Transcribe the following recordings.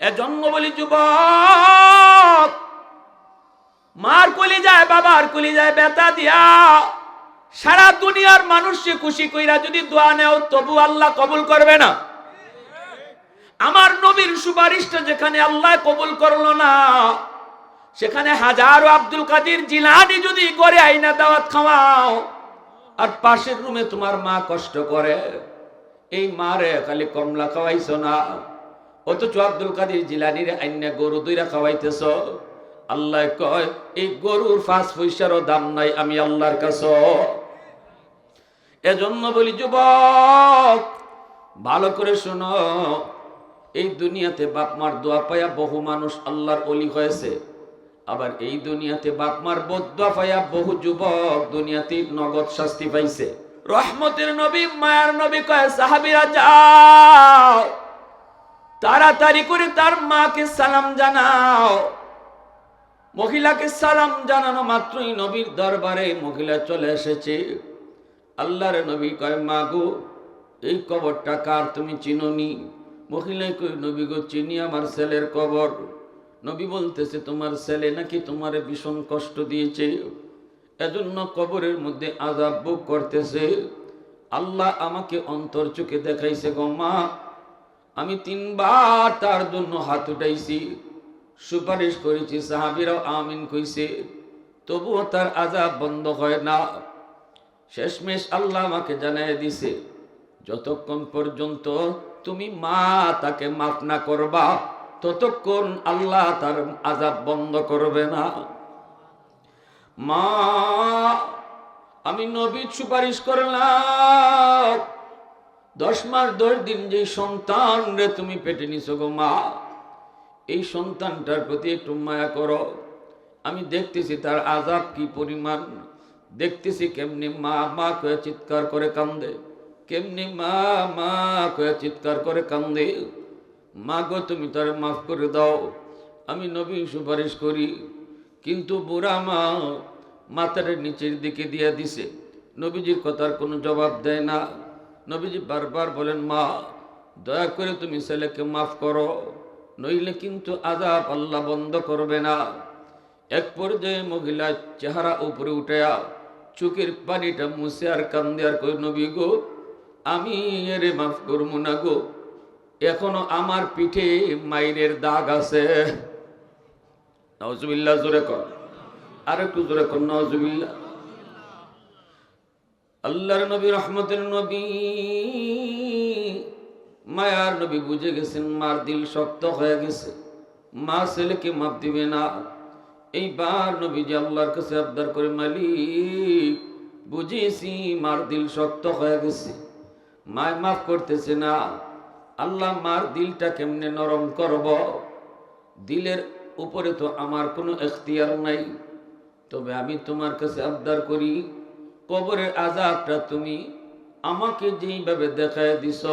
এজন্য বলি যুবক, মার কলিজায় বাবার কলিজায় ব্যথা দিয়া সারা দুনিয়ার মানুষকে খুশি কইরা যদি দোয়া নেও তবু আল্লাহ কবুল করবে না। আমার নবীর সুপারিশটা যেখানে আল্লাহ কবুল করলো না, সেখানে হাজারো আব্দুল কাদের জিলানী যদি করে আইনা দাওয়াত খাওয়াও আর পাশের রুমে তোমার মা কষ্ট করে, এই মারে খালি কমলা খাওয়াইছো না, অথচ আব্দুল কাদের জিলানীর আইনা গরু দুইরা খাওয়াইতেছ। আল্লাহ কয় এই গরুর 5 পয়সারও দাম নাই আমি আল্লাহর কাছে। এজন্য বলি যুবক, ভালো করে শোনো, এই দুনিয়াতে বাপ মার দোয়া পায়া বহু মানুষ আল্লাহর ওলি হয়েছে, আবার এই দুনিয়াতে বাপ মার বদদোয়া পায়া বহু যুবক দুনিয়াতে নগদ শাস্তি পাইছে। রহমতের নবী মায়ার নবী কয় সাহাবীরা যাও তাড়াতাড়ি করে তার মাকে সালাম জানাও। মহিলাকে সালাম জানানো মাত্রই নবীর দরবারে মহিলা চলে এসেছে। আল্লাহর নবী কয় মা গো, এই কবরটা কার তুমি চিনোনি? মহিলা কয় নবী গো চিনি, আমার ছেলের কবর। নবী বলতেছে তোমার ছেলে নাকি তোমারে ভীষণ কষ্ট দিয়েছে, এজন্য কবরের মধ্যে আযাব ভোগ করতেছে। আল্লাহ আমাকে অন্তর চোখে দেখাইছে গো মা, আমি 3 বার তার জন্য হাত উঠাইছি, সুপারিশ করেছি, সাহাবীরাও আমিন কইছে, তবুও তার আযাব বন্ধ হয় না। শেষমেশ আল্লাহ আমাকে জানাই দিছে যতক্ষণ পর্যন্ত তুমি মা তাকে মাফ না করবা ততক্ষণ আল্লাহ তার আযাব বন্ধ করবে না। মা আমি নবীর সুপারিশ করলাম, 10 মাস 10 দিন যে সন্তান রে তুমি পেটে নিছো গো মা, এই সন্তানটার প্রতি একটু মায়া করো। আমি দেখতেছি তার আযাব কি পরিমাণ, দেখতেছি কেমনি মা মা কয়ে চিৎকার করে কান্দে, কেমনি মা মা কয়ে চিৎকার করে কান্দে। মা গো তুমি তার মাফ করে দাও। আমি নবী সুপারিশ করি, কিন্তু বুড়া মা মাথার নিচের দিকে দিয়ে দিছে, নবীজির কথার কোনো জবাব দেয় না। নবীজি বারবার বলেন মা দয়া করে তুমি ছেলেকে মাফ করো, নইলে কিন্তু আযাব আল্লাহ বন্ধ করবে না। এক পর্যায়ে মহিলা চেহারা উপরে উঠেয়া চোখের পানিটা মুছে আর কান্দে আর কই নবী গো আমি এরে মাফ করবো না গো, এখনো আমার পিঠে মাইরের দাগ আছে। নাউজুবিল্লাহ, জোরে কর, আর একটু জোরে কর নাউজুবিল্লাহ। আল্লাহর নবী রহমতের নবী মায়ার নবী বুঝে গেছেন মার দিল শক্ত হয়ে গেছে, মা ছেলেকে মাফ দিবে না। এইবার নবীজি আল্লাহর কাছে আবদার করে মালিক বুঝেছি মার দিল শক্ত হয়ে গেছে, মায় মাফ করতেছে না, আল্লাহ মার দিলটা কেমনে নরম করব? দিলের উপরে তো আমার কোনো এখতিয়ার নাই, তবে আমি তোমার কাছে আবদার করি কবরের আযাবটা তুমি আমাকে যেইভাবে দেখায় দিছ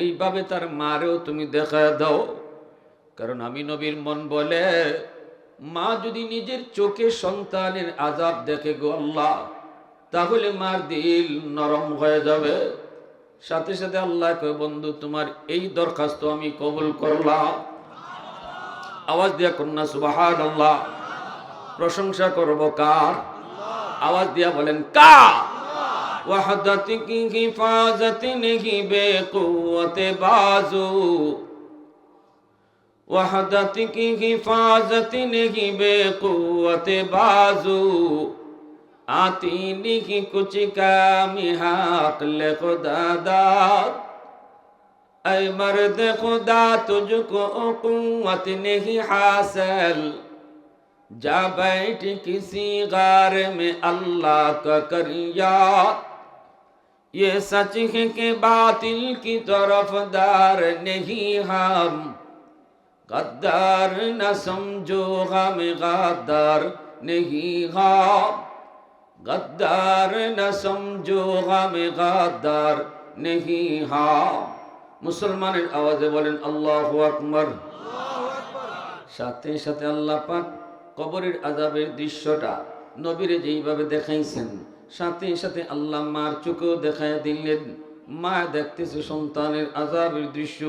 এইভাবে তার মারেও তুমি দেখায় দাও। কারণ আমি নবীর মন বলে মা যদি নিজের চোখে সন্তানের আযাব দেখে গো আল্লাহ, তাহলে মার দিল নরম হয়ে যাবে। সাথে সাথে আল্লাহ কয় বন্ধু তোমার এই দরখাস্ত আমি কবুল করলাম। আওয়াজ দিয়া কন্যা সুবহানাল্লাহ। প্রশংসা করব কার? আওয়াজ দিয়া বলেন কার? ওয়াহদাত কি হিফাজত নেহি বেকুওয়াত বাজু, ওয়াহদাত কি হিফাজত নেহি বেকুওয়াত বাজু, आती नहीं कुछ कामी हाक़ल खुदा दाद, ऐ मर्द खुदा तुझको क़ुव्वत नहीं हासिल, जा बैठ किसी गार में अल्लाह का कर याद, ये सच है कि बातिल की तरफदार नहीं हम, गद्दार न समझो हम गद्दार नहीं हम, गद्दार न समझो हम गद्दार नहीं हाँ। मुसलमाনের আওয়াজে বলেন আল্লাহু আকবার। সাথে সাথে আল্লাহ পাক কবরের আযাবের দৃশ্যটা নবীরে যেইভাবে দেখাইছেন, সাথে সাথে আল্লাহ মার চোখেও দেখায় দিলেন। মা দেখতেছে সন্তানের আযাবের দৃশ্য,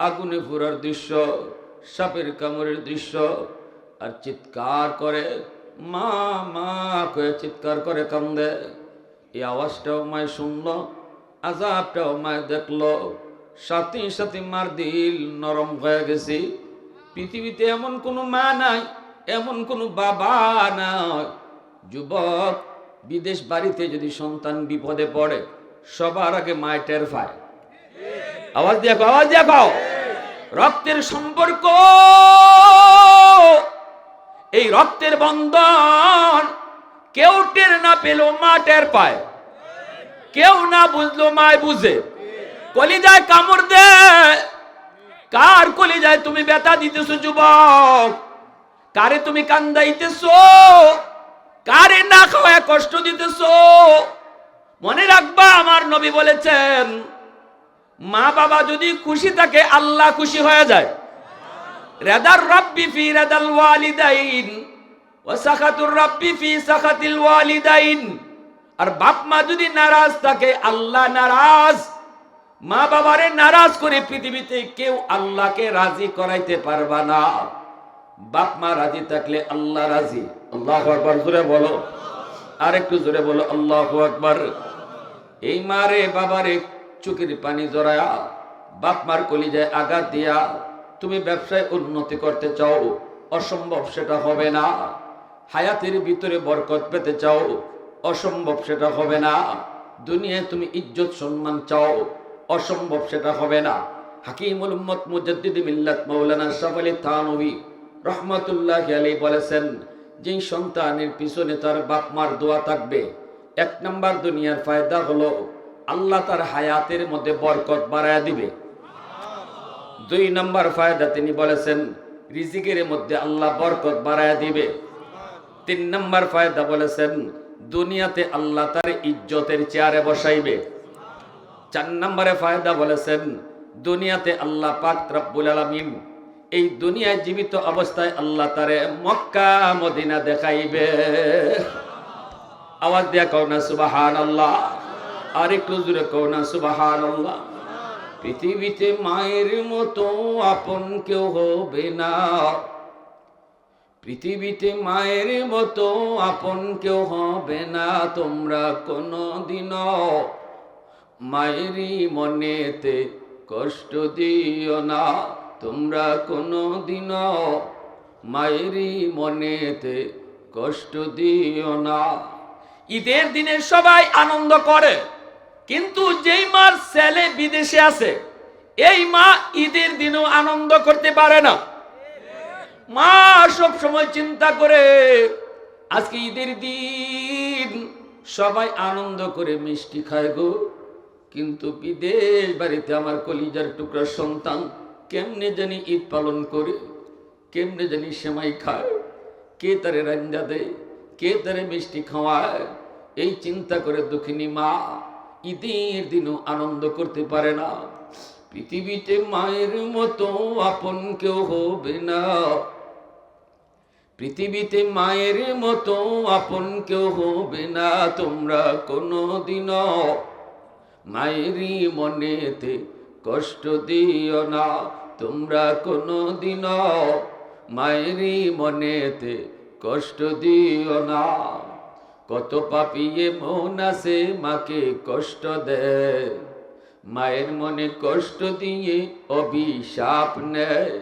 আগুনে পুরার দৃশ্য, সাপের কামড়ের দৃশ্য, আর চিৎকার করে মা মা করে চিৎকার করে কান্দে। এই আওয়াজটাও মায় শুনলো, আযাবটাও মায় দেখলো, সাথে সাথে মার দিল নরম হয়ে গেছে। পৃথিবীতে এমন কোনো মা নাই, এমন কোনো বাবা নাই। যুবক, বিদেশ বাড়িতে যদি সন্তান বিপদে পড়ে সবার আগে মায় টের পায়। আওয়াজ দেখো, আওয়াজ দেখো। রক্তের সম্পর্ক, এই রক্তের বন্ধন কেউ টের না পেল মা টের পায়, কেউ না বুঝলো মায় বুঝে। কলিজায় কামড় দে, কার কলিজায় তুমি ব্যথা দিতেছো যুবক? কারে তুমি কান্দাইতেছো? কারে না খাওয়ায় কষ্ট দিতেছো? মনে রাখবা, আমার নবী বলেছেন, মা বাবা যদি খুশি থাকে আল্লাহ খুশি হয়ে যায়। রাদার রাব্বি ফি রাদাল ওয়ালিদাইন ওয়া সাখাতুর রাব্বি ফি সাখাতিল ওয়ালিদাইন। আর বাপ মা যদি নারাজ থাকে আল্লাহ নারাজ। মা বাবারে নারাজ করে পৃথিবীতে কেউ আল্লাহকে রাজি করাইতে পারবা না। বাপ মা রাজি থাকলে আল্লাহ রাজি। আল্লাহু আকবার, জোরে বলো, আর একটু জোরে বলো আল্লাহু আকবার। এই মারে বাবারে চোখের পানি জড়ায়া, বাপ মার কলিজায় আঘাত দিয়া তুমি ব্যবসায় উন্নতি করতে চাও, অসম্ভব সেটা হবে না। হায়াতের ভিতরে বরকত পেতে চাও, অসম্ভব সেটা হবে না। দুনিয়ায় তুমি ইজ্জত সম্মান চাও, অসম্ভব সেটা হবে না। হাকিমুল উম্মত মুজাদ্দিদ মিল্লাত মাওলানা আশরাফ আলী থানভী রহমাতুল্লাহি আলাইহি বলেছেন, যেই সন্তানের পিছনে তার বাপ মার দোয়া থাকবে, এক নাম্বার দুনিয়ার ফায়দা হলো আল্লাহ তার হায়াতের মধ্যে বরকত বাড়ায়া দিবে। দুই নাম্বার ফায়দা তিনি বলেছেন, রিজিকের মধ্যে আল্লাহ বরকত বাড়ায়া দিবে। তিন নাম্বার ফায়দা বলেছেন, দুনিয়াতে আল্লাহ তার ইজ্জতের চেয়ারে বসাইবে। চার নম্বরে ফায়দা বলেছেন, দুনিয়াতে আল্লাহ পাক রব্বুল আলামিন এই দুনিয়ায় জীবিত অবস্থায় আল্লাহ তারে মক্কা মদিনা দেখাইবে। আওয়াজ দিয়া কও না সুবহানাল্লাহ, আর একটু জোরে কও না সুবহানাল্লাহ। পৃথিবীতে মায়ের মতো আপন কেউ হবে না, পৃথিবীতে মায়ের মতো আপন কেউ হবে না। তোমরা কোনদিনও মায়েরই মনেতে কষ্ট দিও না, তোমরা কোনদিনও মায়েরই মনেতে কষ্ট দিও না। ঈদের দিনে সবাই আনন্দ করে, কিন্তু যেই মার ছেলে বিদেশে আছে এই মা ঈদের দিনও আনন্দ করতে পারে না। মা সব সময় চিন্তা করে, আজকে ঈদের দিন সবাই আনন্দ করে মিষ্টি খায় গো, কিন্তু বিদেশ বাড়িতে আমার কলিজার টুকরা সন্তান কেমনে জানি ঈদ পালন করে, কেমনে জানি সেমাই খায়, কে তারে রান্না দেয়, কে তারে মিষ্টি খাওয়ায়, এই চিন্তা করে দুঃখিনী মা ঈদের দিনও আনন্দ করতে পারে না। পৃথিবীতে মায়ের মতো আপন কেউ হবে না, পৃথিবীতে মায়ের মতো আপন কেউ হবে না। তোমরা কোনদিনও মায়েরই মনেতে কষ্ট দিও না, তোমরা কোনদিনও মায়েরই মনেতে কষ্ট দিও না। কত পাপী মন আছে মাকে কষ্ট দেয়, মায়ের মনে কষ্ট দিয়ে অভিশাপ নেয়।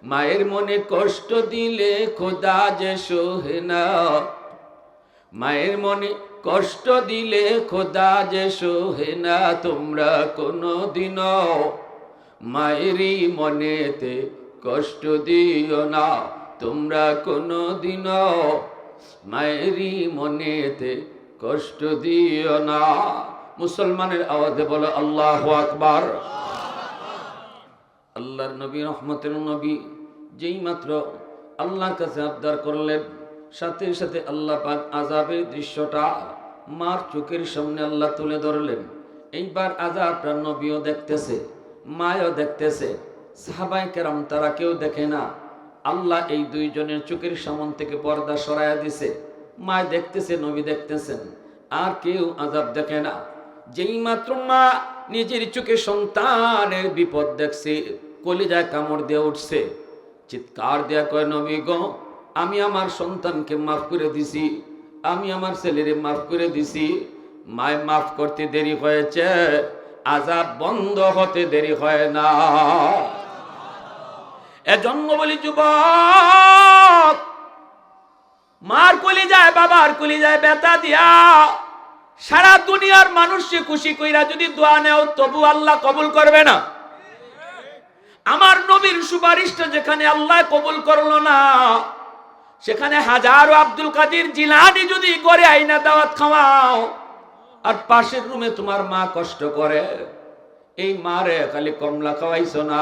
মায়ের মনে কষ্ট দিলে খোদা যে সহে না, মায়ের মনে কষ্ট দিলে খোদা যে সহে না। তোমরা কোনদিনও মায়েরই মনেতে কষ্ট দিও না, তোমরা কোনদিনও মায়েরই মনেতে কষ্ট দিও না। মুসলমানের আওয়াজে বলো আল্লাহু আকবার। আল্লাহর নবী রহমতের নবী যেই মাত্র আল্লাহর কাছে আবদার করলেন, সাথে সাথে আল্লাহ পাক আযাবের দৃশ্যটা মার চোখের সামনে আল্লাহ তুলে ধরলেন। এইবার আযাবটা নবীও দেখতেছে, মায়ও দেখতেছে, সাহাবায়ে কেরাম তারা কেউ দেখে না। আল্লাহ এই দুইজনের চোখের সামনে থেকে পর্দা সরাইয়া দিছে। মা দেখতেছে, নবী দেখতেছেন, আর কেউ আযাব দেখে না। যেই মাত্র মা নিজের চোখে সন্তানের বিপদ দেখছে, কলিজায় কামড় দিয়ে উঠছে, চিৎকার দেয়া কয় নবী গো, আমি আমার সন্তানকে মাফ করে দিছি, আমি আমার ছেলেরে মাফ করে দিছি, মায় মাফ করতে দেরি হয়েছে, আযাব বন্ধ হতে দেরি হয় না। এজন্য বলি যুবক, মার কলিজায় বাবার কলিজায় ব্যথা দিয়া সারা দুনিয়ার মানুষকে খুশি কইরা যদি দোয়া নেও তবু আল্লাহ কবুল করবে না। আমার নবীর সুপারিশটা যেখানে আল্লাহ কবুল করলো না, সেখানে হাজারো আব্দুল কাদের জিলানী যদি করে আইনা দাওয়াত খাওয়াও, আর পাশের রুমে তোমার মা কষ্ট করে, এই মারে খালি কমলা খাওয়াইছো না,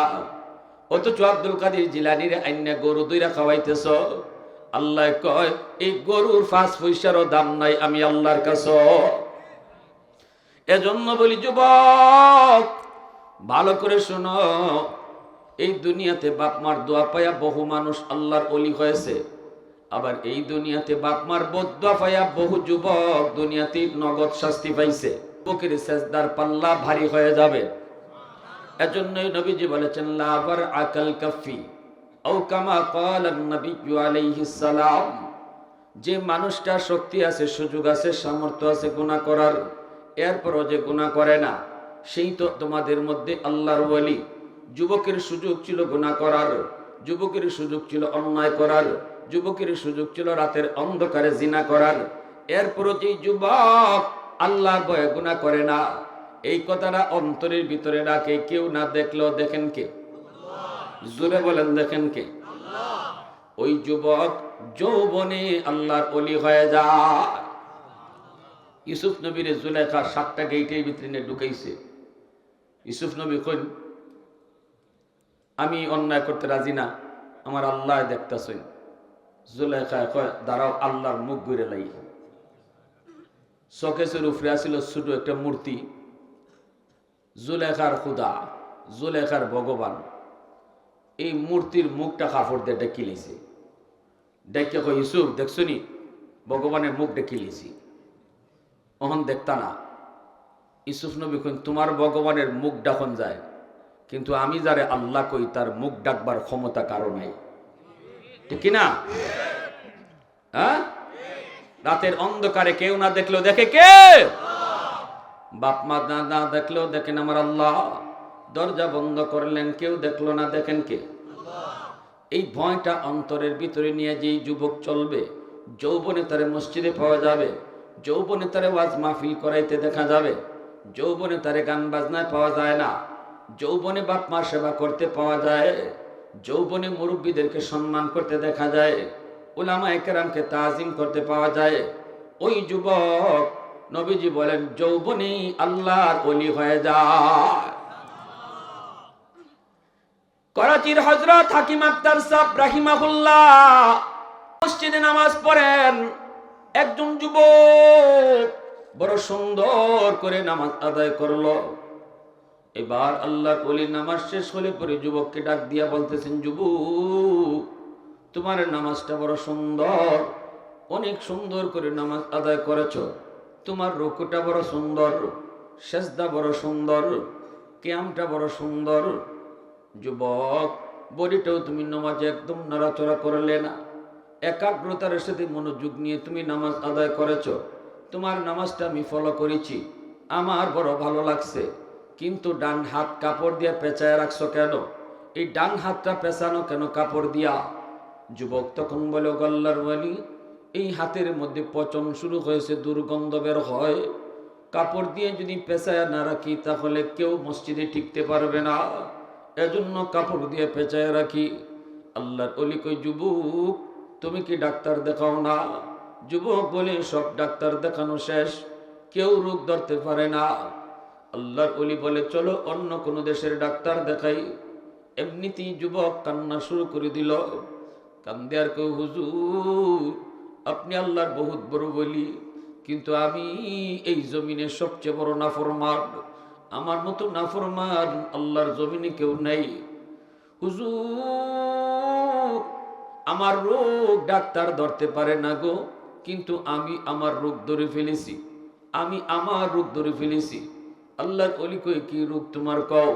অথচ আব্দুল কাদের জিলানীর আইনা গরু দুইরা খাওয়াইতেছ। আল্লাহ কয় এই গরুর 5 পয়সারও দাম নাই আমি আল্লাহর কাছে। এজন্য বলি যুবক, ভালো করে শোনো, এই দুনিয়াতে বাপ মার দোয়া পায়া বহু মানুষ আল্লাহর ওলি হয়েছে, আবার এই দুনিয়াতে বাপ মার বদদোয়া পায়া বহু যুবক দুনিয়াতে নগদ শাস্তি পাইছে। বুকের সেজদার পাল্লা ভারী হয়ে যাবে। এজন্যই নবীজি বলেছেন লা বার আকাল কাফি আও কামা ক্বালা নবী আলাইহিস সালাম, যে মানুষটা শক্তি আছে, সুযোগ আছে, সামর্থ্য আছে গুনাহ করার, এরপরও যে গুনাহ করে না, সেই তো তোমাদের মধ্যে আল্লাহর ওলি। যুবকের সুযোগ ছিল গুনাহ করার, যুবকের সুযোগ ছিল অন্যায় করার, যুবকের সুযোগ ছিল রাতের অন্ধকারে জিনা করার, এরপরও যে যুবক আল্লাহর ভয়ে গুনাহ করে না, এই কথাটা অন্তরের ভিতরে রাখে, কেউ না দেখলেও দেখেন কে? জোরে বলেন দেখেন কে? ওই যুবক যৌবনে আল্লাহর ওলি হয়ে যায়। ইউসুফ নবীর জুলেখা 7টা গেটের ভিতরে ঢুকাইছে। ইউসুফ নবী কইন আমি অন্যায় করতে রাজি না, আমার আল্লাহ দেখতেছেন। জুলেখা কয় দাঁড়াও, আল্লাহর মুখ ঘুরে লাই। শোকেসের উপরে আসিল ছোট একটা মূর্তি, জুলেখার খুদা, জুলেখার ভগবান। এই মূর্তির মুখটা কাপড় দিয়ে ডেকে লিছে। ডেকে কয় ইউসুফ দেখছো নি, ভগবানের মুখ ডেকে লিছি, অহন দেখতা না। ইউসুফ নবী কইন তোমার ভগবানের মুখ ডাকন যায়, কিন্তু আমি যারে আল্লাহ কই তার মুখ ডাকবার ক্ষমতা কারো নাই, ঠিক কিনা? হ্যাঁ, রাতের অন্ধকারে কেউ না দেখলেও দেখে কে? বাপ মা না দেখলেও দেখেন আমার আল্লাহ। দরজা বন্ধ করলেন, কেউ দেখলো না, দেখেন কে? এই ভয়টা অন্তরের ভিতরে নিয়ে যেই যুবক চলবে, যৌবনে তারে মসজিদে পাওয়া যাবে, যৌবনে তারে ওয়াজ মাহফিল করাইতে দেখা যাবে, যৌবনে তারে গান বাজনায় পাওয়া যায় না, যৌবনে বাপ মা সেবা করতে পাওয়া যায়, যৌবনে মুরব্বীদেরকে সম্মান করতে দেখা যায়, উলামায়ে কেরামকে তাজিম করতে পাওয়া যায়। ওই যুবক নবীজি বলেন যৌবনে আল্লাহর ওলি হয়ে যায়। করাচির হযরত হাকিম আক্তার সাহেব রাহিমাহুল্লাহ মসজিদে নামাজ পড়েন। একজন যুবক বড় সুন্দর করে নামাজ আদায় করলো। এবার আল্লাহর ওলি নামাজ শেষ হলে পরে যুবককে ডাক দিয়া বলতেছেন, যুবক তোমার নামাজটা বড় সুন্দর, অনেক সুন্দর করে নামাজ আদায় করেছো, তোমার রুকুটা বড় সুন্দর, সেজদা বড় সুন্দর, কিয়ামটা বড় সুন্দর। যুবক বডিটাও তুমি নামাজে একদম নড়াচড়া করলে না, একাগ্রতার সাথে মনোযোগ নিয়ে তুমি নামাজ আদায় করেছো, তোমার নামাজটা আমি ফলো করেছি, আমার বড় ভালো লাগছে। কিন্তু ডান হাত কাপড় দিয়ে পেঁচায় রাখছো কেন? এই ডান হাতটা পেঁচানো কেন কাপড় দিয়া? যুবক তখন বলে আল্লাহর ওলি, এই হাতের মধ্যে পচন শুরু হয়েছে, দুর্গন্ধ বের হয়, কাপড় দিয়ে যদি পেঁচায় না রাখি তাহলে কেউ মসজিদে টিকতে পারবে না, এজন্য কাপড় দিয়ে পেঁচায় রাখি। আল্লাহর ওলি কই যুবক তুমি কি ডাক্তার দেখাও না? যুবক বলে সব ডাক্তার দেখানো শেষ, কেউ রোগ ধরতে পারে না। আল্লাহর ওলি বলে চলো অন্য কোন দেশের ডাক্তার দেখাই। এমনিতেই যুবক কান্না শুরু করে দিল। কান্দে আর কেউ হুজুর আপনি আল্লাহর বহুত বড় বলি, কিন্তু আমি এই জমিনে সবচেয়ে বড় নাফরমান, আমার মতো নাফরমান আল্লাহর জমিনে কেউ নাই। হুজুর আমার রোগ ডাক্তার ধরতে পারে না গো, কিন্তু আমি আমার রোগ ধরে ফেলেছি, আমি আমার রোগ ধরে ফেলেছি। আল্লাহর ওলি কই কি রোগ তোমার কও?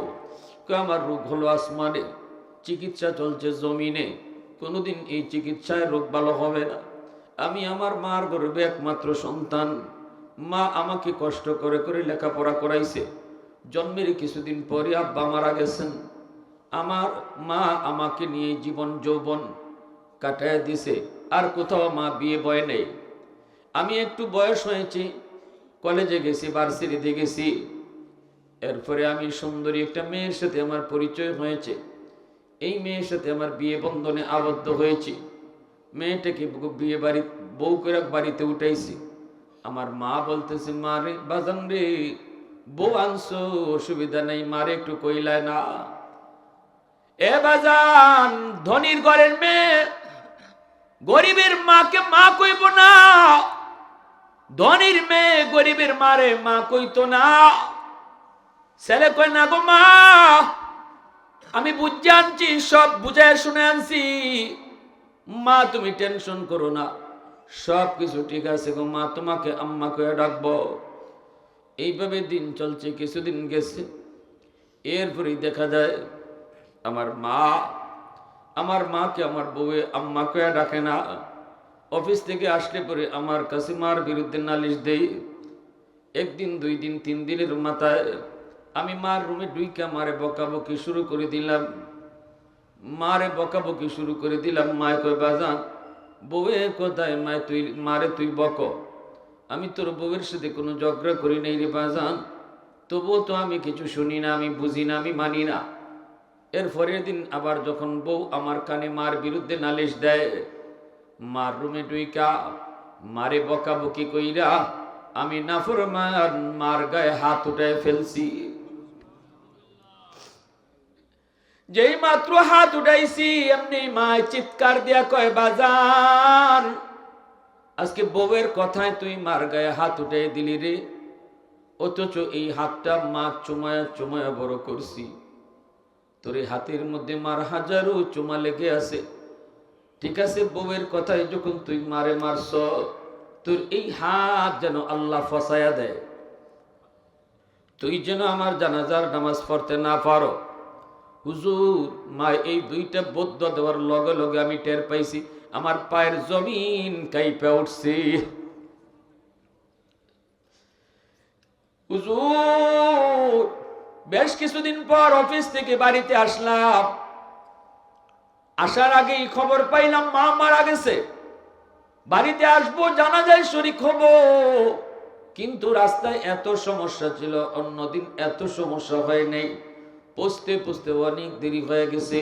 আমার রোগ হলো আসমানে, চিকিৎসা চলছে জমিনে, কোনোদিন এই চিকিৎসায় রোগ ভালো হবে না। আমি আমার মার গর্ভে একমাত্র সন্তান, মা আমাকে কষ্ট করে করে লেখাপড়া করাইছে। জন্মের কিছুদিন পরে আব্বা মারা গেছেন। আমার মা আমাকে নিয়ে জীবন যৌবন কাটায় দিছে, আর কোথাও মা বিয়ে বয় নেই। আমি একটু বয়স হয়েছি, কলেজে গেছি, ভার্সিটিতে গেছি। এরপরে আমি সুন্দরী একটা মেয়ের সাথে আমার পরিচয় হয়েছে। এই মেয়ের সাথে আমার বিয়ে বন্ধনে আবদ্ধ হয়েছি। মেয়েটাকে বিয়ে বাড়ি বউ করে বাড়িতে উঠাইছি। আমার মা বলতেছে, মা রে বাজান রে, বউ আনছো অসুবিধা নেই, মারে একটু কইলায় না। এ বাজান, ধনীর ঘরের মেয়ে গরিবের মাকে মা কইব না, ধনীর মেয়ে গরিবের মারে মা কইতো না। ছেলে কই না গো মা, আমি বুঝে আনছি, সব বুঝায় শুনে আনছি, মা তুমি টেনশন করো না, সব কিছু ঠিক আছে গো মা, তোমাকে আম্মা কয়ে ডাকবো। এইভাবে দিন চলছে, কিছুদিন গেছে। এরপরেই দেখা যায় আমার মাকে আমার বউয়ে আম্মা কয়ে ডাকে না। অফিস থেকে আসলে পরে আমার কাছে মার বিরুদ্ধে নালিশ দেই। একদিন, 2 দিন, 3 দিনের মাথায় আমি মার রুমে ঢুইকা মারে বকাবকি শুরু করে দিলাম। মায় কয়, বাজান বউয়ের কথায় মারে তুই বক, আমি তোর বউয়ের সাথে কোনো ঝগড়া করি নাই রে বাজান, তবুও তো আমি কিছু শুনি না, আমি বুঝি না, আমি মানি না। এর পরের দিন আবার যখন বউ আমার কানে মার বিরুদ্ধে নালিশ দেয়, মার রুমে ঢুইকা মারে বকাবকি কইরা আমি নাফরমান মার গায়ে হাত উঠায় ফেলছি। যেই মাত্র হাত উঠাইছি, এমনি মায় চিৎকার দিয়া কয়, বাজান আজকে বউয়ের কথায় তুই মার গায়ে হাত উঠাই দিলি রে, অথচ এই হাতটা মা চুমায়া চুমায়া বড় করছি, তোর এই হাতের মধ্যে মার হাজারো চুমা লেগে আছে। ঠিক আছে, বউয়ের কথায় যখন তুই মারে মারছ, তোর এই হাত যেন আল্লাহ ফসায়া দেয়, তুই যেন আমার জানাজার নামাজ পড়তে না পারো। হুজুর, মা এই 2টা বদ্ধ দেওয়ার লগে লগে আমি টের পাইছি আমার পায়ের জমিন কাইপা উঠছে। হুজুর, বেশ কিছুদিন পর অফিস থেকে বাড়িতে আসলাম। আসার আগেই খবর পাইলাম মা মারা গেছে। বাড়িতে আসবো, জানাজায় শরীক হব, কিন্তু রাস্তায় এত সমস্যা ছিল, অন্যদিন এত সমস্যা হয় নাই। পৌঁছতে পৌঁছতে অনেক দেরি হয়ে গেছে।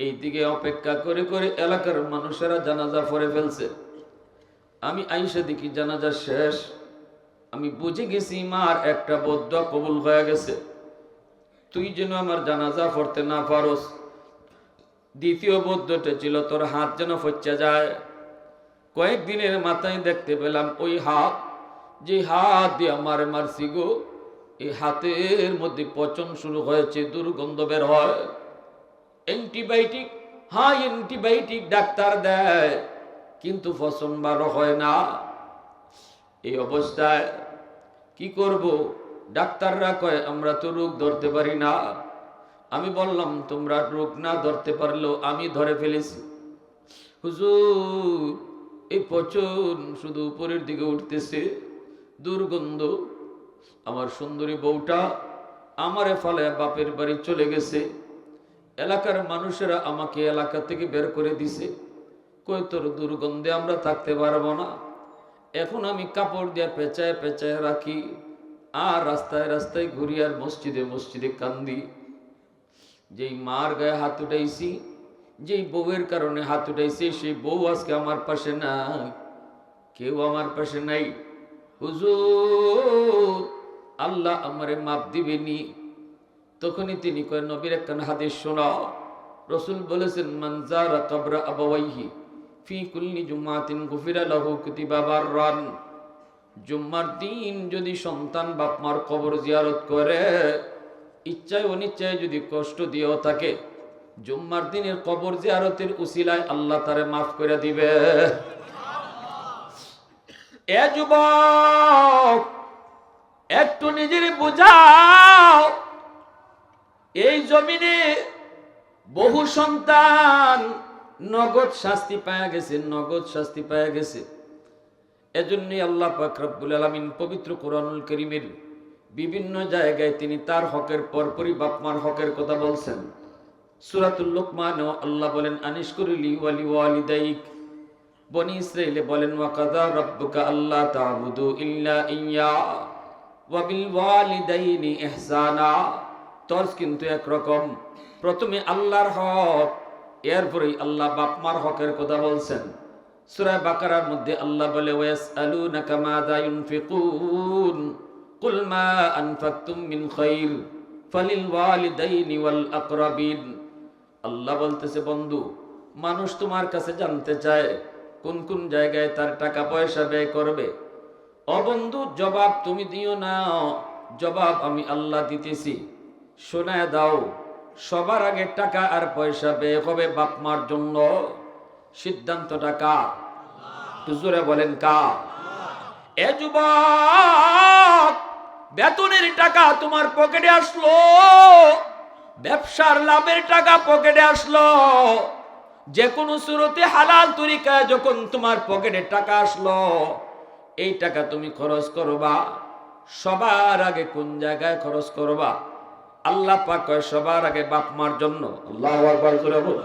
এইদিকে অপেক্ষা করে করে এলাকার মানুষেরা জানাজা পড়ে ফেলছে। আমি আইসা দেখি জানাজা শেষ। আমি বুঝে গেছি মার একটা বদদোয়া কবুল হয়ে গেছে, তুই যেন আমার জানাজা পড়তে না পারস। দ্বিতীয় বদদোয়াটা ছিল, তোর হাত যেন ফচ্চা যায়। কয়েকদিনের মাথায় দেখতে পেলাম ওই হাত, যে হাত দিয়ে আমারে মারছি গো, এই হাতের মধ্যে পচন শুরু হয়েছে, দুর্গন্ধ বের হয়। অ্যান্টিবায়োটিক, হ্যাঁ অ্যান্টিবায়োটিক ডাক্তার দেয়, কিন্তু পচন ভালো হয় না। এই অবস্থায় কি করব? ডাক্তাররা কয় আমরা তো রোগ ধরতে পারি না। আমি বললাম তোমরা রোগ না ধরতে পারলেও আমি ধরে ফেলেছি। হুজুর, এই পচন শুধু উপরের দিকে উঠতেছে, দুর্গন্ধ। আমার সুন্দরী বউটা আমারে ফলে বাপের বাড়ি চলে গেছে। এলাকার মানুষেরা আমাকে এলাকা থেকে বের করে দিছে, কই তোর দুর্গন্ধে আমরা থাকতে পারবো না। এখন আমি কাপড় দিয়ে পেঁচায় পেঁচায় রাখি, আর রাস্তায় রাস্তায় ঘুরি, আর মসজিদে মসজিদে কান্দি। যেই মার গায়ে হাত উঠাইছি, যেই বউয়ের কারণে হাত উঠাইছি, সেই বউ আজকে আমার পাশে নাই, কেউ আমার পাশে নাই। হুজুর, আল্লাহ আমারে মাপ দিবেনি। তখনই তিনি কয়, নবীর একখান হাদিস শোনাও। রসুল বলেছেন, মান যারা কবরা আবাওয়াইহি ফি কুল্লি জুমাতিন গুফিরা লাহু কুতিবা বাররান। জুম্মার দিন যদি সন্তান বাপ মার কবর জিয়ারত করে, ইচ্ছায় অনিচ্ছায় যদি কষ্ট দিয়েও থাকে, জুম্মার দিনের কবর জিয়ারতের উসিলায় আল্লাহ তারে মাফ করে দিবে। এ যুবক, একটু নিজের বুঝাও, এই জমিনে বহু সন্তান নগদ শাস্তি পাওয়া গেছে, নগদ শাস্তি পাওয়া গেছে। এজন্যই আল্লাহ পাক রব্বুল আলামিন পবিত্র কোরআনুল কারীমের বিভিন্ন জায়গায় তিনি তার হকের পরপরই বাপ মার হকের কথা বলছেন। সূরাতুল লুকমানে আল্লাহ বলেন আনিশকুরলি ওয়ালি ওয়ালিদাইক। বনি ইসরাঈলে বলেন ওয়া কাযা রাব্বুকা আল্লা তা'বুদু ইল্লা ইয়্যা ওয়া বিল ওয়ালিদাইনি ইহসানা। তর্জ কিন্তু একরকম, প্রথমে আল্লাহর হক, এরপরেই আল্লাহ বাপ মার হকের কথা বলছেন। সূরা বাকারার মধ্যে আল্লাহ বলে ওয়াসআলুনাকা মাযা ইউনফিকুন কুল মা আনফাকতুম মিন খায়র ফালিল ওয়ালিদাইনি ওয়াল আকরাবিন। আল্লাহ বলতেছে বন্ধু, মানুষ তোমার কাছে জানতে চায় কোন কোন জায়গায় তার টাকা পয়সা ব্যয় করবে। ও বন্ধু, জবাব তুমি দিও না, জবাব আমি আল্লাহ দিতেছি। শোনায় দাও, সবার আগে টাকা আর পয়সা ব্যয় হবে বাপ মার জন্য। সিদ্ধান্তটা কার? একটু জোরে বলেন কার? এ যুবক, বেতনের টাকা তোমার পকেটে আসলো, ব্যবসার লাভের টাকা পকেটে আসলো, যে কোনো সুরতে হালাল তরিকায় যখন তোমার পকেটে টাকা আসলো, এই টাকা তুমি খরচ করবা, সবার আগে কোন জায়গায় খরচ করবা? আল্লাহ পাক কয় সবার আগে বাপ মার জন্য। আল্লাহু আকবার জোরে বল।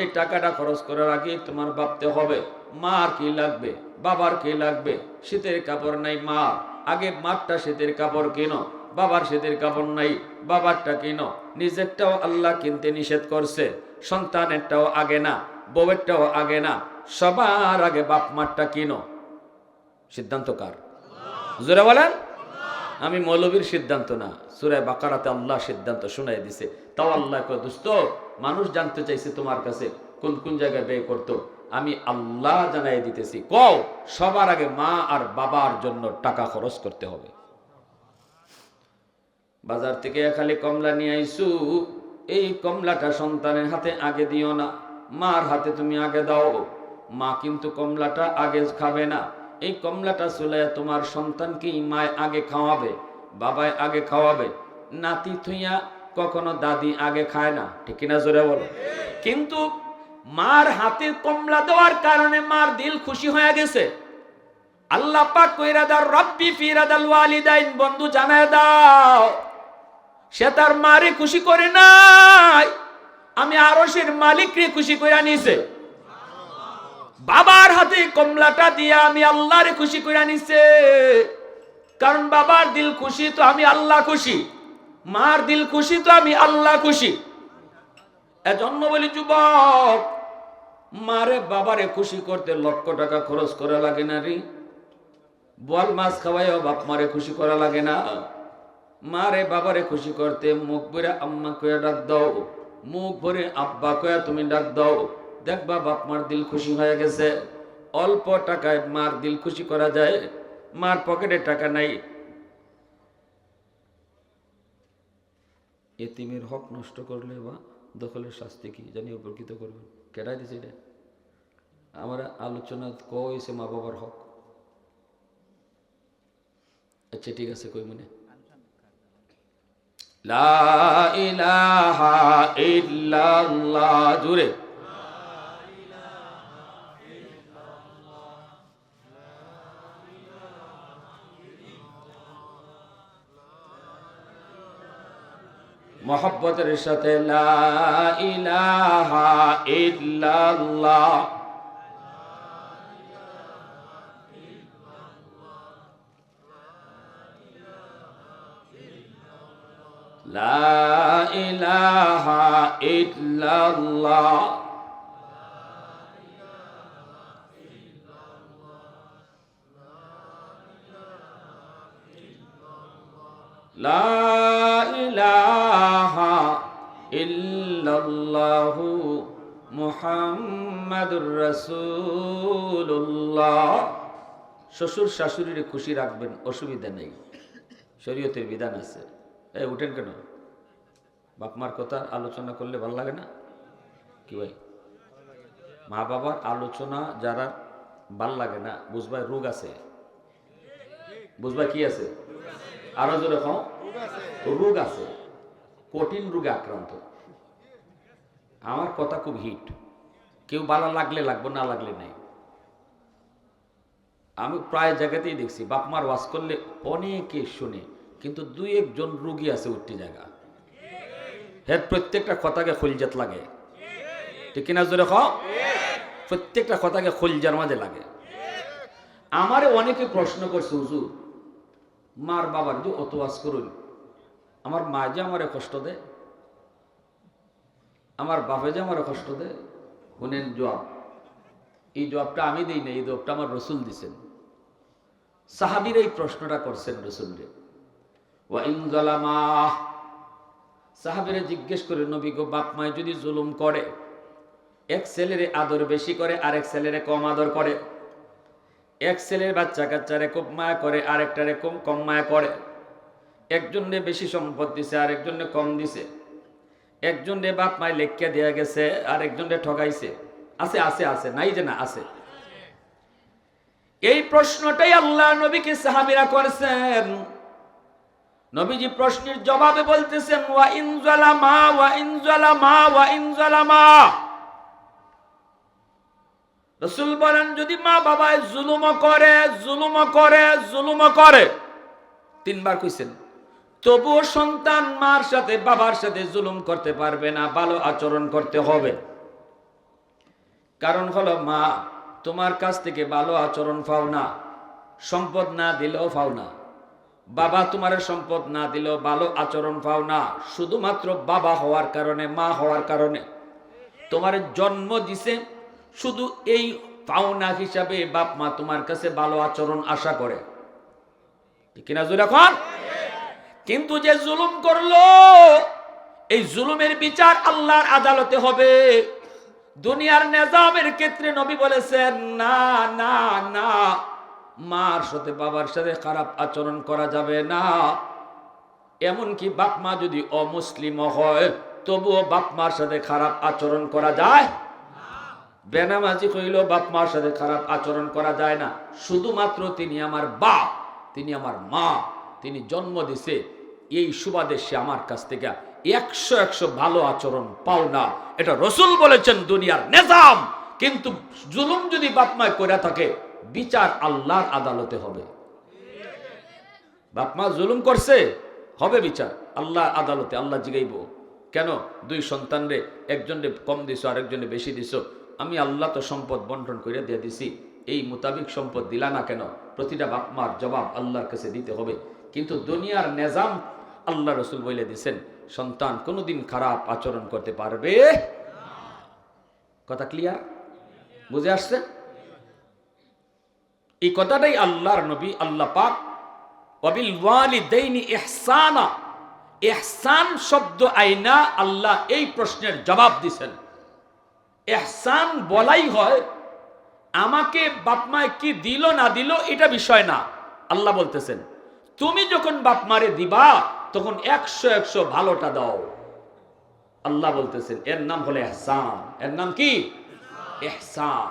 এই টাকাটা খরচ করার আগে তোমার ভাবতে হবে মার কি লাগবে, বাবার কি লাগবে। শীতের কাপড় নাই মার, আগে মারটা শীতের কাপড় কিনো। বাবার শীতের কাপড় নাই, বাবারটা কিনো। নিজেরটাও আল্লাহ কিনতে নিষেধ করছে, সন্তানেরটাও আগে না, বউয়েরটাও আগে না, সবার আগে বাপ মারটা কিনো। সিদ্ধান্ত কার? জোরে বলেন। আমি মৌলবীর সিদ্ধান্ত না, সূরা বাকারাতে আল্লাহ সিদ্ধান্ত শুনাই দিছে। তাও আল্লাহ কয় দোস্ত, মানুষ জানতে চাইছে তোমার কাছে কোন কোন জায়গায় ব্যয় করতো, আমি আল্লাহ জানাই দিতেছি। কও সবার আগে মা আর বাবার জন্য টাকা খরচ করতে হবে। বাজার থেকে খালি কমলা নিয়ে আইসু, এই কমলাটা সন্তানের হাতে আগে দিও না, মার হাতে তুমি আগে দাও। মা কিন্তু কমলাটা আগে খাবে না, এই কমলাটা চুলায় তোমার সন্তানকে মায় আগে খাওয়াবে, বাবায় আগে খাওয়াবে। নাতি থুইয়া কখনো দাদি আগে খায় না, ঠিক কিনা জোরে বলো। কিন্তু মার হাতে কমলা দেওয়ার কারণে মার দিল খুশি হয়ে গেছে। আল্লাহ পাক কইরা দাও রব্বি ফি রাদাল ওয়ালিদাইন, বন্ধু জানায় দাও সে তার মারে খুশি করে নাই, আমি আরশের মালিককে খুশি কইরা নিছে। বাবার হাতে কমলাটা দিয়া আমি আল্লাহরে খুশি কইরা নিছে, কারণ বাবার দিল খুশি তো আমি আল্লাহ খুশি, মার দিল খুশি তো আমি আল্লাহ খুশি। এজন্য বলি যুবক, মারে বাবারে খুশি করতে লক্ষ টাকা খরচ করা লাগে না রে। বল মাছ খাওয়াইও বাপ মারে খুশি করা লাগে না। মারে বাবারে খুশি করতে মুখ ভরে আম্মা কয়া ডাক দাও, মুখ ভরে আব্বা কয়া তুমি ডাক দাও, দেখবা বাপ মার দিল খুশি হয়ে গেছে। অল্প টাকায় মার দিল খুশি করা যায়। মার পকেটে টাকা নাই, এতিমের হক নষ্ট করলে বা দখলের শাস্তি কি জানি উপকৃত করবেন। কেটাই দিছে এটা? আমার আলোচনা কইছে মা বাবার হক। আচ্ছা ঠিক আছে, কই মনে লা ইলাহা ইল্লাল্লাহ জুরে মোহাব্বতের সাথে লা ইলাহা ইল্লাল্লাহ। লা ইলাহা ইল্লাল্লাহ। লা ইলাহা ইল্লাল্লাহু মুহাম্মাদুর রাসূলুল্লাহ। শ্বশুর শাশুড়ির খুশি রাখবেন, অসুবিধা নেই, শরীয়তের বিধান আছে। এই উঠেন কেন? বাপমার কথা আলোচনা করলে ভালো লাগে না কি ভাই? মা বাবার আলোচনা যারা ভাল লাগে না, বুঝবাই রোগ আছে। বুঝবাই কি আছে? আরো জোরে খাও, রোগ আছে। কঠিন রোগে আক্রান্ত। আমার কথা খুব হিট, কেউ ভালো লাগলে লাগবে, না লাগলে নাই। আমি প্রায় জায়গাতেই দেখছি বাপ মার ওয়াজ করলে অনেকে শুনে, কিন্তু দুই একজন রুগী আছে উঠতে জায়গা, হ্যাঁ প্রত্যেকটা কথাকে খলজাত লাগে, ঠিক কিনা জোরে খাও? প্রত্যেকটা কথাকে খলজার মাঝে লাগে। আমারে অনেকে প্রশ্ন করছে, হুজুর মার বাবার যে অত ওয়াজ করুন, আমার মা যে আমারে কষ্ট দেয়, আমার বাপে যে আমারে কষ্ট দেয়। শুনেন জবাব, এই জবাবটা আমি দিই না, এই জবাবটা আমার রসুল দিছেন। সাহাবীর এই প্রশ্নটা করছেন রসুলরে। ওয়া ইন যালামা, সাহাবীরা জিজ্ঞেস করে, নবী গো বাপ মায় যদি জুলুম করে, এক ছেলেরে আদর বেশি করে আরেক ছেলেরে কম আদর করে, এক ছেলের বাচ্চা কাচ্চারে খুব মায়া করে আরেকটারে কম মায়া করে, একজনে বেশি সম্পদ দিছে আরেকজনে কম দিছে, একজনে বাপ মায় লেখকে দেয়া গেছে আরেকজনে ঠগাইছে, আছে আছে আছে, নাই যে না, আছে। এই প্রশ্নটাই আল্লাহ নবীকে সাহাবীরা করেছেন। নবীজি প্রশ্নের জবাবে বলতেছেন, ওয়া ইন যালামা ওয়া ইন যালামা ওয়া ইন যালামা। রাসূল বলেন, যদি মা বাবায় জুলুম করে, তিনবার কইছেন, তবুও সন্তান মার সাথে বাবার সাথে জুলুম করতে পারবে না, ভালো আচরণ করতে হবে। কারণ হলো, মা তোমার কাছ থেকে ভালো আচরণ পাও না, সম্পদ না দিলেও পাও না। বাবা তোমার সম্পদ না দিলেও ভালো আচরণ পাও না, শুধুমাত্র বাবা হওয়ার কারণে, মা হওয়ার কারণে। তোমার জন্ম দিছে, শুধু এই পাওনা হিসাবে বাপ মা তোমার কাছে ভালো আচরণ আশা করে, ঠিক কিনা জোরে এখন? কিন্তু যে জুলুম করলো, এই জুলুমের বিচার আল্লাহর আদালতে হবে। দুনিয়ার নিজামের ক্ষেত্রে নবী বলেছেন, না না না, মার সাথে বাবার সাথে খারাপ আচরণ করা যাবে না। এমনকি বাপ মা যদি অমুসলিম হয়, তবুও বাপ মার সাথে খারাপ আচরণ করা যায়। বেনামাজি কইলেও বাপ মার সাথে খারাপ আচরণ করা যায় না। শুধুমাত্র তিনি আমার বাপ, তিনি আমার মা, তিনি জন্ম দিছে, এই সুবাদে সে আমার কাছ থেকে 100 ভালো আচরণ পাও না। এটা রসুল বলেছেন, দুনিয়ার নিজাম। কিন্তু জুলুম যদি বাপ মায় করে থাকে, বিচার আল্লাহর আদালতে হবে। বাপ মা জুলুম করছে, হবে বিচার আল্লাহর আদালতে। আল্লাহ জিগাইব, কেন দুই সন্তানরে একজনে কম দিছো আরেকজনে বেশি দিছো? আমি আল্লাহ তো সম্পদ বন্টন করে দিয়ে দিছি, এই মোতাবিক সম্পদ দিলা না কেন? প্রতিটা বাপ মার জবাব আল্লাহর কাছে দিতে হবে। কিন্তু দুনিয়ার নিজাম আল্লাহ রসুল বলে দিছেন, সন্তান কোনোদিন খারাপ আচরণ করতে পারবে। কথা ক্লিয়ার? বুঝে আসছে? এই কথাটাই আল্লাহর নবী আল্লাহ পাক ওয়াবিল ওয়ালিদাইনি ইহসানা, ইহসান শব্দ আইনা আল্লাহ এই প্রশ্নের জবাব দিছেন। ইহসান বলাই হয়, আমাকে বাপ মায় কি দিল না দিল এটা বিষয় না। আল্লাহ বলতেছেন, তুমি যখন বাপ মারে দিবা তখন 100 ভালোটা দাও। আল্লাহ বলতেছেন, এর নাম হলো ইহসান। এর নাম কি? ইহসান।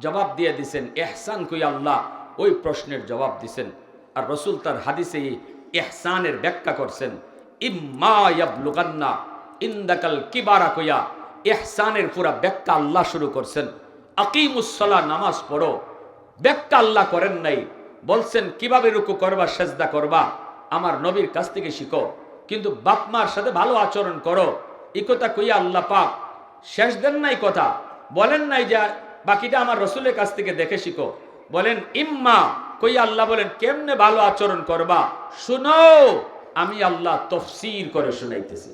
জবাব দিয়ে দিছেন ইহসান কই আল্লাহ, ওই প্রশ্নের জবাব দিছেন। আর রসুল তার হাদিসে ইহসানের ব্যাখ্যা করছেন, ইম্মা ইয়াবলুগান্না ইনদাকাল কিবারা কইয়া ইহসানের পুরা ব্যাখ্যা আল্লাহ শুরু করছেন। আকিমুস সালাহ, নামাজ পড়ো, ব্যাখ্যা আল্লাহ করেন নাই। বলছেন কিভাবে রুকু করবা, সেজদা করবা, আমার নবীর কাছ থেকে শিখো। কিন্তু বাপ মার সাথে ভালো আচরণ করো, এই কথা কইয়া আল্লাহ পাক শেষ দেন নাই কথা, বলেন নাই যে বাকিটা আমার রসুলের কাছ থেকে দেখে শিখো। বলেন ইম্মা কইয়া আল্লাহ বলেন কেমনে ভালো আচরণ করবা শুনো, আমি আল্লাহ তফসির করে শুনাইতেছি।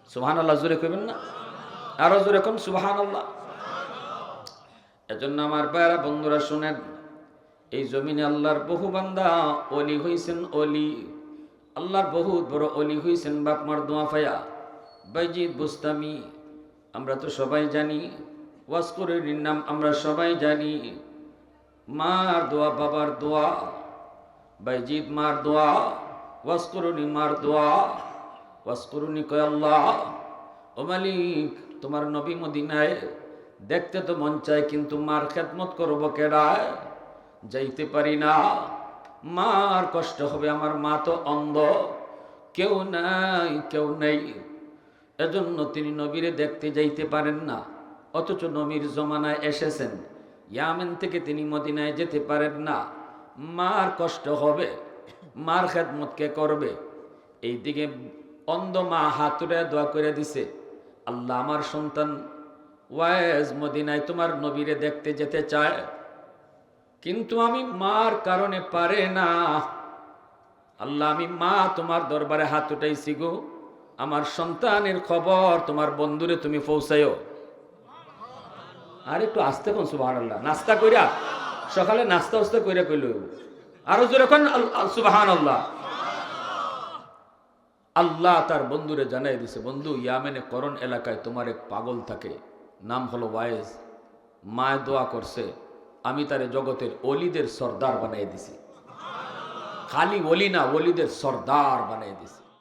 সুবহানাল্লাহ জোরে কইবেন না? আরো জোরে কোন সুবহানাল্লাহ। এজন্য আমার ভাইরা বন্ধুরা শুনেন, এই জমিনে আল্লাহর বহু বান্দা অলি হইছেন। অলি আল্লাহর বহুত বড় অলি হইছেন বাপ মার দোয়া পায়া। বাইজিদ বুস্তামি আমরা তো সবাই জানি, ওয়াসকরের নাম আমরা সবাই জানি। মার দোয়া, বাবার দোয়া, বাইজিদ মার দোয়া, ওয়াসকরুনি মার দোয়া। ওয়াসকরুনি কয় আল্লাহ, ও মালিক তোমার নবী মদিনায় দেখতে তো মন চায়, কিন্তু মার খেদমত করবো কেডায়? যাইতে পারি না, মার কষ্ট হবে, আমার মা তো অন্ধ। কেউ নাই, কেউ নেই। এজন্য তিনি নবীরে দেখতে যাইতে পারেন না। অথচ নবীর জমানায় এসেছেন, ইয়ামেন থেকে তিনি মদিনায় যেতে পারেন না। মার কষ্ট হবে, মার খেদমত কে করবে? এইদিকে অন্ধ মা হাতুড়ে দোয়া করে দিছে, আল্লাহ আমার সন্তান ওয়াইজ মদিনায় তোমার নবীরে দেখতে যেতে চায়, কিন্তু আমি মার কারণে পারে না। আল্লাহ আমি মা তোমার দরবারে হাত উঠাইছি গো, আমার সন্তানের খবর তোমার বন্ধুরে তুমি পৌঁছায়ও। আর একটু আস্তে কোন সুবহানাল্লাহ, নাস্তা কইরা সকালে নাস্তা উস্তা কইরা কইল, আরো জোরে কোন সুবহানাল্লাহ। আল্লাহ তার বন্ধুরে জানাই দিছে, বন্ধু ইয়ামেনে করণ এলাকায় তোমার এক পাগল থাকে, নাম হলো ওয়াইজ। মায় দোয়া করছে, আমি তারে জগতের অলিদের সর্দার বানাই দিছি। খালি ওলি না, ওলিদের সর্দার বানাই দিছি।